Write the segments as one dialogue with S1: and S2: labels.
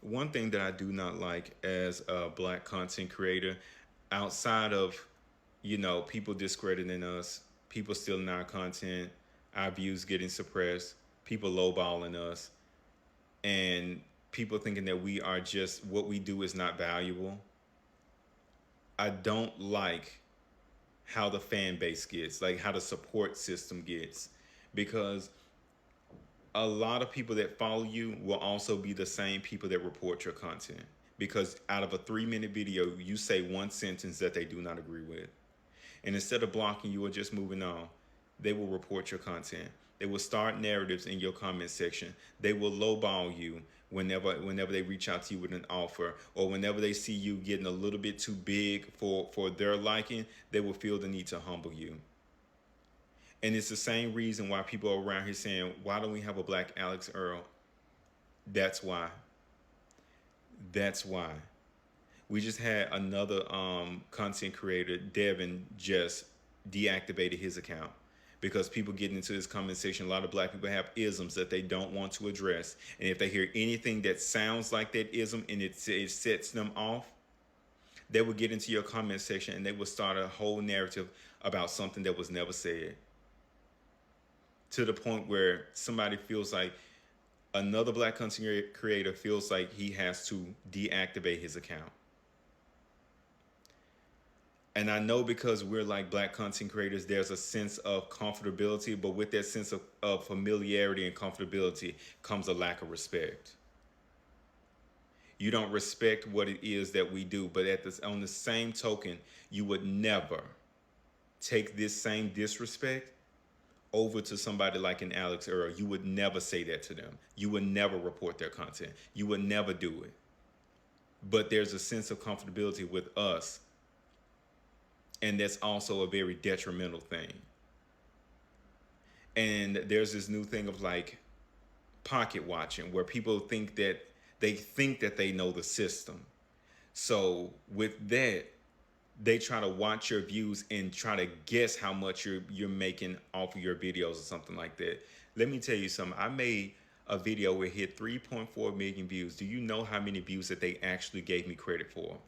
S1: one thing that I do not like as a black content creator, outside of, people discrediting us, people stealing our content, our views getting suppressed, people lowballing us, and people thinking that we are just what we do is not valuable. I don't like how the fan base gets, like how the support system gets, because a lot of people that follow you will also be the same people that report your content. Because out of a 3-minute video, you say one sentence that they do not agree with. And instead of blocking you or just moving on, they will report your content. They will start narratives in your comment section. They will lowball you whenever they reach out to you with an offer, or whenever they see you getting a little bit too big for their liking, they will feel the need to humble you. And it's the same reason why people are around here saying, why don't we have a black Alex Earl? That's why. That's why. We just had another content creator, Devin, just deactivated his account because people getting into this comment section. A lot of black people have isms that they don't want to address. And if they hear anything that sounds like that ism and it sets them off, they will get into your comment section and they will start a whole narrative about something that was never said. To the point where somebody feels like, another black content creator feels like he has to deactivate his account. And I know because we're like black content creators, there's a sense of comfortability, but with that sense of familiarity and comfortability comes a lack of respect. You don't respect what it is that we do, but on the same token, you would never take this same disrespect over to somebody like an Alex Earl. You would never say that to them. You would never report their content. You would never do it. But there's a sense of comfortability with us. And that's also a very detrimental thing. And there's this new thing of like pocket watching, where people think that they know the system. So with that, they try to watch your views and try to guess how much you're making off of your videos or something like that. Let me tell you something. I made a video where it hit 3.4 million views. Do you know how many views that they actually gave me credit for?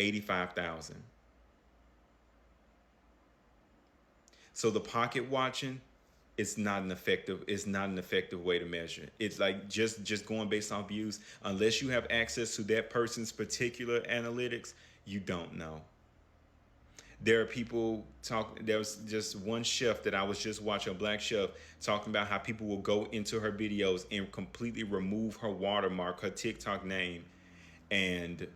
S1: 85,000. So the pocket watching is not an effective way to measure. It's like just going based on views. Unless you have access to that person's particular analytics, you don't know. There are people there was just one chef that I was just watching, a black chef, talking about how people will go into her videos and completely remove her watermark, her TikTok name, and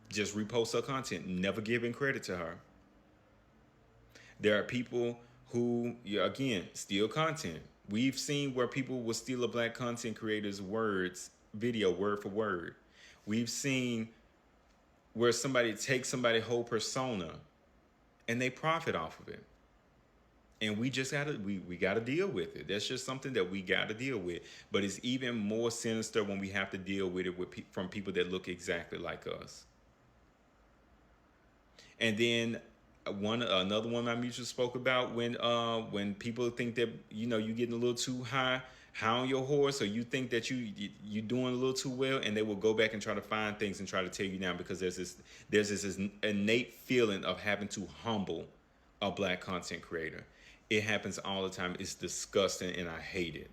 S1: just repost her content, never giving credit to her. There are people who, again, steal content. We've seen where people will steal a black content creator's video word for word. We've seen where somebody takes somebody's whole persona and they profit off of it. And we just gotta deal with it. That's just something that we gotta deal with. But it's even more sinister when we have to deal with it from people that look exactly like us. And then another one my mutual spoke about, when people think that you getting a little too high on your horse, or you think that you doing a little too well, and they will go back and try to find things and try to tear you down, because there's this innate feeling of having to humble a black content creator. It happens all the time. It's disgusting and I hate it.